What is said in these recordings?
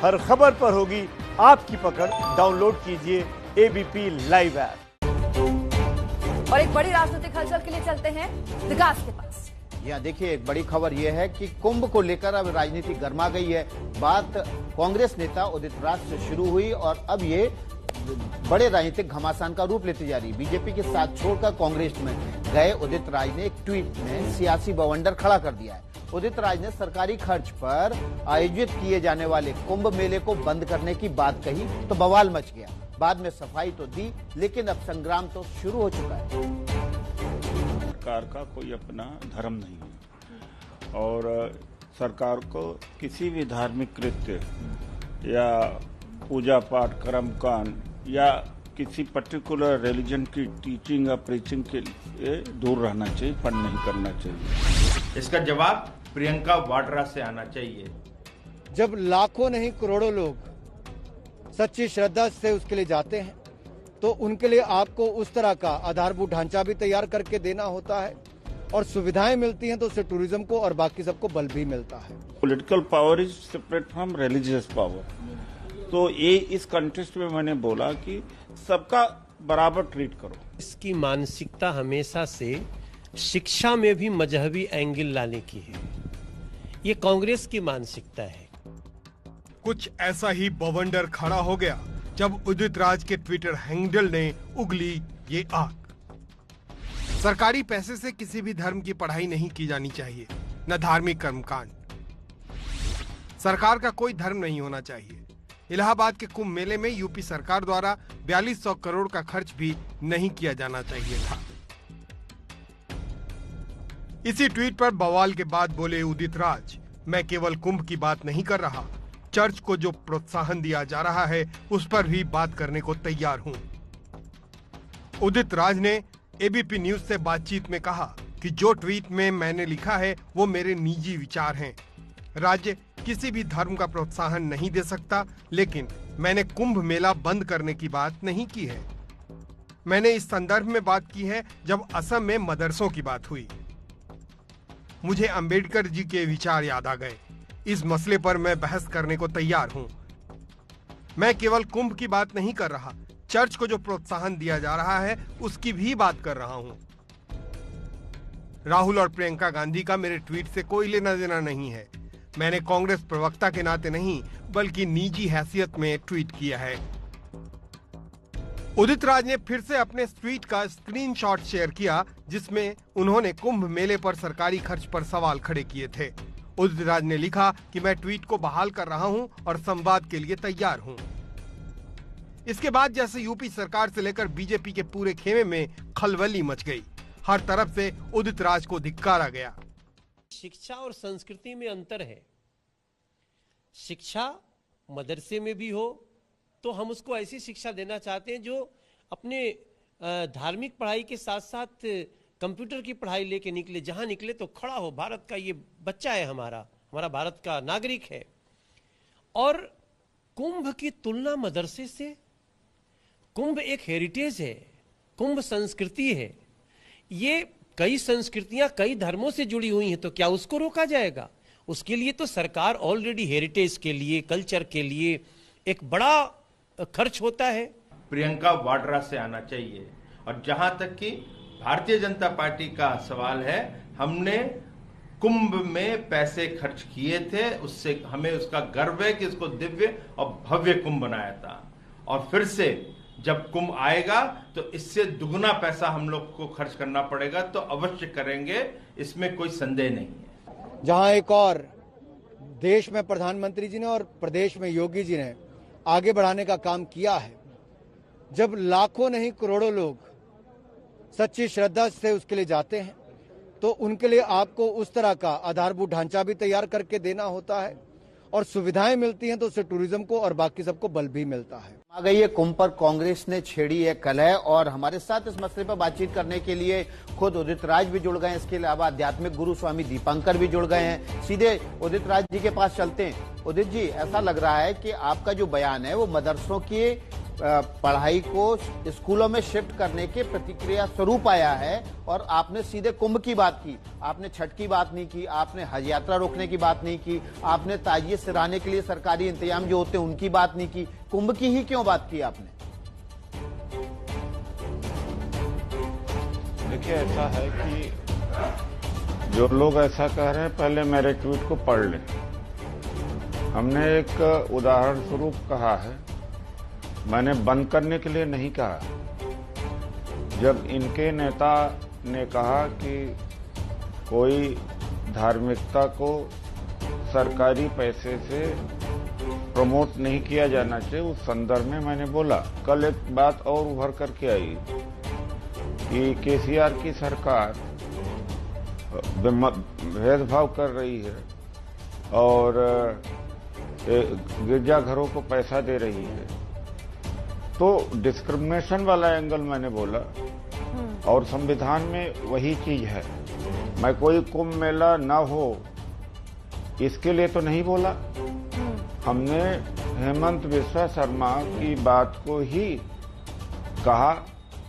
हर खबर पर होगी आपकी पकड़। डाउनलोड कीजिए एबीपी लाइव ऐप। और एक बड़ी राजनीतिक हलचल के लिए चलते हैं विकास के पास। यहाँ देखिए, एक बड़ी खबर यह है कि कुंभ को लेकर अब राजनीति गर्मा गई है। बात कांग्रेस नेता उदित राज से शुरू हुई और अब ये बड़े राजनीतिक घमासान का रूप लेती जा रही। बीजेपी के साथ छोड़कर कांग्रेस में गए उदित राज ने एक ट्वीट में सियासी बवंडर खड़ा कर दिया है। उदित राज ने सरकारी खर्च पर आयोजित किए जाने वाले कुंभ मेले को बंद करने की बात कही तो बवाल मच गया। बाद में सफाई तो दी, लेकिन अब संग्राम तो शुरू हो चुका है। सरकार का कोई अपना धर्म नहीं है और सरकार को किसी भी धार्मिक कृत्य या पूजा पाठ कर्मकांड या किसी पर्टिकुलर रिलीजन की टीचिंग या प्रीचिंग के लिए दूर रहना चाहिए, फंड नहीं करना चाहिए। इसका जवाब प्रियंका वाड्रा से आना चाहिए। जब लाखों नहीं करोड़ों लोग सच्ची श्रद्धा से उसके लिए जाते हैं तो उनके लिए आपको उस तरह का आधारभूत ढांचा भी तैयार करके देना होता है और सुविधाएं मिलती हैं तो उससे टूरिज्म को और बाकी सबको बल भी मिलता है। Political power is separate from religious power. तो ये इस कंटेक्स्ट में मैंने बोला कि सबका बराबर ट्रीट करो। इसकी मानसिकता हमेशा से शिक्षा में भी मजहबी एंगल लाने की है। ये कांग्रेस की मानसिकता है। कुछ ऐसा ही बवंडर खड़ा हो गया जब उदित राज के ट्विटर हैंडल ने उगली ये आग। सरकारी पैसे से किसी भी धर्म की पढ़ाई नहीं की जानी चाहिए, न धार्मिक कर्मकांड। सरकार का कोई धर्म नहीं होना चाहिए। इलाहाबाद के कुंभ मेले में यूपी सरकार द्वारा 4200 करोड़ का खर्च भी नहीं किया जाना चाहिए था। इसी ट्वीट पर बवाल के बाद बोले उदित राज, मैं केवल कुंभ की बात नहीं कर रहा, चर्च को जो प्रोत्साहन दिया जा रहा है उस पर भी बात करने को तैयार हूं। उदित राज ने एबीपी न्यूज से बातचीत में कहा कि जो ट्वीट में मैंने लिखा है वो मेरे निजी विचार हैं। राज्य किसी भी धर्म का प्रोत्साहन नहीं दे सकता, लेकिन मैंने कुंभ मेला बंद करने की बात नहीं की है। मैंने इस संदर्भ में बात की है जब असम में मदरसों की बात हुई। मुझे अंबेडकर जी के विचार याद आ गए। इस मसले पर मैं बहस करने को तैयार हूं। मैं केवल कुंभ की बात नहीं कर रहा, चर्च को जो प्रोत्साहन दिया जा रहा है उसकी भी बात कर रहा हूं। राहुल और प्रियंका गांधी का मेरे ट्वीट से कोई लेना देना नहीं है। मैंने कांग्रेस प्रवक्ता के नाते नहीं बल्कि निजी हैसियत में ट्वीट किया है। उदित राज ने फिर से अपने ट्वीट का स्क्रीनशॉट शेयर किया जिसमें उन्होंने कुंभ मेले पर सरकारी खर्च पर सवाल खड़े किए थे। उदित राज ने लिखा कि मैं ट्वीट को बहाल कर रहा हूं और संवाद के लिए तैयार हूं। इसके बाद जैसे यूपी सरकार से लेकर बीजेपी के पूरे खेमे में खलबली मच गई। हर तरफ से उदित राज को धिक्कारा गया। शिक्षा और संस्कृति में अंतर है। शिक्षा मदरसे में भी हो तो हम उसको ऐसी शिक्षा देना चाहते हैं जो अपने धार्मिक पढ़ाई के साथ साथ कंप्यूटर की पढ़ाई लेके निकले। जहां निकले तो खड़ा हो, भारत का ये बच्चा है, हमारा भारत का नागरिक है। और कुंभ की तुलना मदरसे से, कुंभ एक हेरिटेज है, कुंभ संस्कृति है। ये कई संस्कृतियां कई धर्मों से जुड़ी हुई हैं, तो क्या उसको रोका जाएगा? उसके लिए तो सरकार ऑलरेडी हेरिटेज के लिए, कल्चर के लिए एक बड़ा खर्च होता है। प्रियंका वाड्रा से आना चाहिए। और जहां तक कि भारतीय जनता पार्टी का सवाल है, हमने कुंभ में पैसे खर्च किए थे, उससे हमें उसका गर्व है कि इसको दिव्य और भव्य कुंभ बनाया था। और फिर से जब कुंभ आएगा तो इससे दुगना पैसा हम लोग को खर्च करना पड़ेगा, तो अवश्य करेंगे, इसमें कोई संदेह नहीं है। जहां एक और देश में प्रधानमंत्री जी ने और प्रदेश में योगी जी ने आगे बढ़ाने का काम किया है। जब लाखों नहीं करोड़ों लोग सच्ची श्रद्धा से उसके लिए जाते हैं तो उनके लिए आपको उस तरह का आधारभूत ढांचा भी तैयार करके देना होता है और सुविधाएं मिलती हैं तो उससे टूरिज्म को और बाकी सबको बल भी मिलता है। आ गई है कुंभ पर कांग्रेस ने छेड़ी है कलह और हमारे साथ इस मसले पर बातचीत करने के लिए खुद उदित राज भी जुड़ गए हैं। इसके अलावा आध्यात्मिक गुरु स्वामी दीपंकर भी जुड़ गए हैं। सीधे उदित राज जी के पास चलते हैं। उदित जी, ऐसा लग रहा है कि आपका जो बयान है वो मदरसों के पढ़ाई को स्कूलों में शिफ्ट करने के प्रतिक्रिया स्वरूप आया है और आपने सीधे कुंभ की बात की। आपने छठ की बात नहीं की, आपने हज यात्रा रोकने की बात नहीं की, आपने ताजिए सिराने के लिए सरकारी इंतजाम जो होते हैं उनकी बात नहीं की। कुंभ की ही क्यों बात की आपने? देखिए, ऐसा है कि जो लोग ऐसा कह रहे हैं पहले मेरे ट्वीट को पढ़ लें। हमने एक उदाहरण स्वरूप कहा है, मैंने बंद करने के लिए नहीं कहा। जब इनके नेता ने कहा कि कोई धार्मिकता को सरकारी पैसे से प्रमोट नहीं किया जाना चाहिए, उस संदर्भ में मैंने बोला। कल एक बात और उभर करके आई कि केसीआर की सरकार भेदभाव कर रही है और गिरजाघरों को पैसा दे रही है, तो डिस्क्रिमिनेशन वाला एंगल मैंने बोला। और संविधान में वही चीज है। मैं कोई कुंभ मेला न हो इसके लिए तो नहीं बोला। हमने हेमंत बिस्वा शर्मा की बात को ही कहा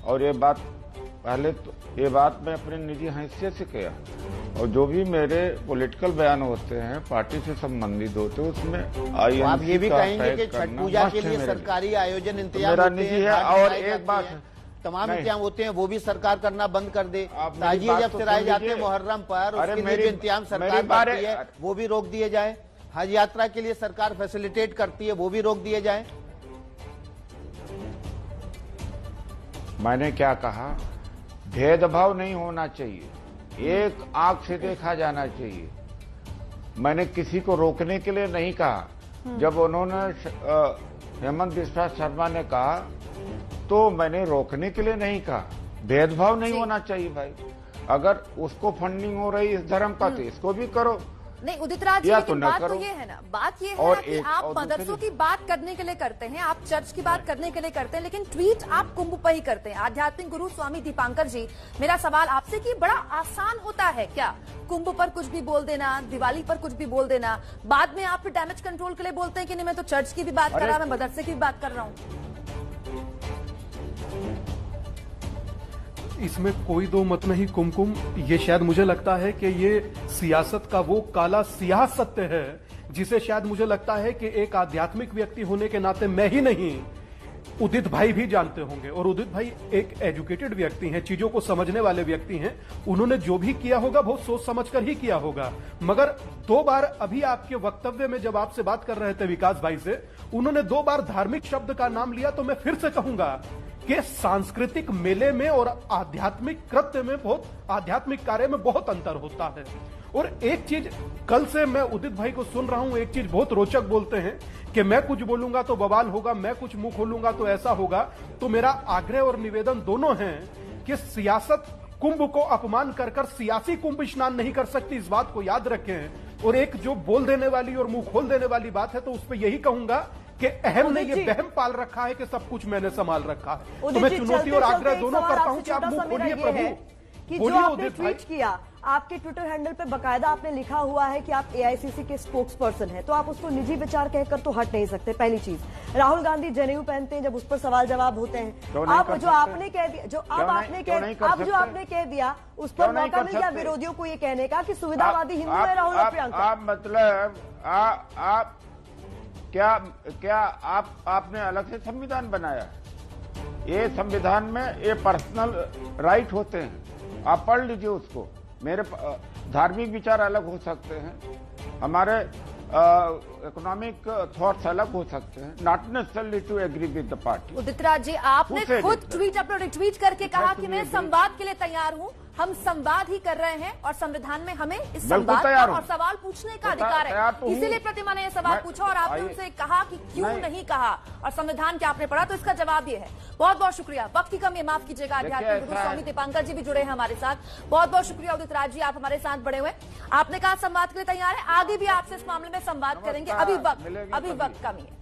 और ये बात ये बात मैं अपनी निजी हैसियत से किया। और जो भी मेरे पॉलिटिकल बयान होते हैं पार्टी से संबंधित होते हैं उसमें आप ये भी कहेंगे कि छठ पूजा के लिए सरकारी आयोजन इंतजाम होते हैं और एक बात तमाम इंतजाम होते हैं वो भी सरकार करना बंद कर दे। ताजिए जब सिराए जाते हैं मुहर्रम पर उसके लिए भी इंतजाम सरकार करती है, वो भी रोक दिए जाए। हज यात्रा के लिए सरकार फैसिलिटेट करती है, वो भी रोक दिए जाए। मैंने क्या कहा, भेदभाव नहीं होना चाहिए, एक आंख से देखा जाना चाहिए। मैंने किसी को रोकने के लिए नहीं कहा। जब उन्होंने हेमंत बिस्वा शर्मा ने कहा तो मैंने रोकने के लिए नहीं कहा। भेदभाव नहीं होना चाहिए भाई। अगर उसको फंडिंग हो रही इस धर्म का तो इसको भी करो। नहीं उदित राज जी, लेकिन बात तो ये है ना, बात ये है ना कि आप मदरसों की बात करने के लिए करते हैं, आप चर्च की बात करने के लिए करते हैं, लेकिन ट्वीट आप कुंभ पर ही करते हैं। आध्यात्मिक गुरु स्वामी दीपांकर जी, मेरा सवाल आपसे कि बड़ा आसान होता है क्या कुंभ पर कुछ भी बोल देना, दिवाली पर कुछ भी बोल देना, बाद में आप डैमेज कंट्रोल के लिए बोलते हैं कि नहीं मैं तो चर्च की भी बात कर रहा, मैं मदरसे की भी बात कर रहा हूँ। इसमें कोई दो मत नहीं। कुमकुम, ये शायद मुझे लगता है कि ये सियासत का वो काला सियाह सत्य है जिसे शायद मुझे लगता है कि एक आध्यात्मिक व्यक्ति होने के नाते मैं ही नहीं, उदित भाई भी जानते होंगे। और उदित भाई एक एजुकेटेड व्यक्ति हैं, चीजों को समझने वाले व्यक्ति हैं। उन्होंने जो भी किया होगा बहुत सोच समझकर ही किया होगा। मगर 2 बार अभी आपके वक्तव्य में जब आपसे बात कर रहे थे विकास भाई से, उन्होंने 2 बार धार्मिक शब्द का नाम लिया। तो मैं फिर से कहूंगा कि सांस्कृतिक मेले में और आध्यात्मिक कृत्य में आध्यात्मिक कार्य में बहुत अंतर होता है। और एक चीज कल से मैं उदित भाई को सुन रहा हूं, एक चीज बहुत रोचक बोलते हैं कि मैं कुछ बोलूंगा तो बवाल होगा, मैं कुछ मुंह खोलूंगा तो ऐसा होगा। तो मेरा आग्रह और निवेदन दोनों है कि सियासत कुंभ को अपमान कर सियासी कुंभ स्नान नहीं कर सकती, इस बात को याद रखें। और एक जो बोल देने वाली और मुंह खोल देने वाली बात है तो उस पर यही कहूंगा कि अहम ने ये बहम पाल रखा है कि सब कुछ मैंने संभाल रखा है। तो मैं चुनौती और आग्रह दोनों करता हूं कि आप मुंह खोलिए प्रभु, कि जो आपने ट्वीट किया, आपके ट्विटर हैंडल पे बकायदा आपने लिखा हुआ है कि आप एआईसीसी के स्पोक्स पर्सन हैं, तो आप उसको निजी विचार कहकर तो हट नहीं सकते। पहली चीज, राहुल गांधी जनेऊ पहनते हैं, जब उस पर सवाल जवाब होते हैं, आप जो आपने कह दिया, जो अब आपने कह दिया उस पर मौका मिल गया विरोधियों को ये कहने का कि सुविधावादी हिंदू है राहुल और प्रियंका। आप मतलब आप क्या आपने अलग से संविधान बनाया? ये संविधान में ये पर्सनल राइट होते हैं, आप पढ़ लीजिए उसको। मेरे धार्मिक विचार अलग हो सकते हैं, हमारे इकोनॉमिक थॉट्स अलग हो सकते हैं, not necessarily to agree with the party. Udit Raj ji, आपने खुद ट्वीट अपना रिट्वीट करके कहा कि मैं संवाद के लिए तैयार हूं। हम संवाद ही कर रहे हैं और संविधान में हमें इस संवाद का और सवाल पूछने का अधिकार है। इसीलिए प्रतिमा ने यह सवाल पूछा और आपने उनसे कहा कि क्यों नहीं कहा, और संविधान क्या आपने पढ़ा, तो इसका जवाब ये है। बहुत बहुत शुक्रिया। वक्त की कमी, माफ कीजिएगा। आध्यात्मिक गुरु स्वामी दीपांकर जी भी जुड़े हैं हमारे साथ। बहुत बहुत शुक्रिया उदित राज जी, आप हमारे साथ बड़े हुए। आपने कहा संवाद के लिए तैयार है, आगे भी आपसे इस मामले में संवाद करेंगे। अभी वक्त कमी है।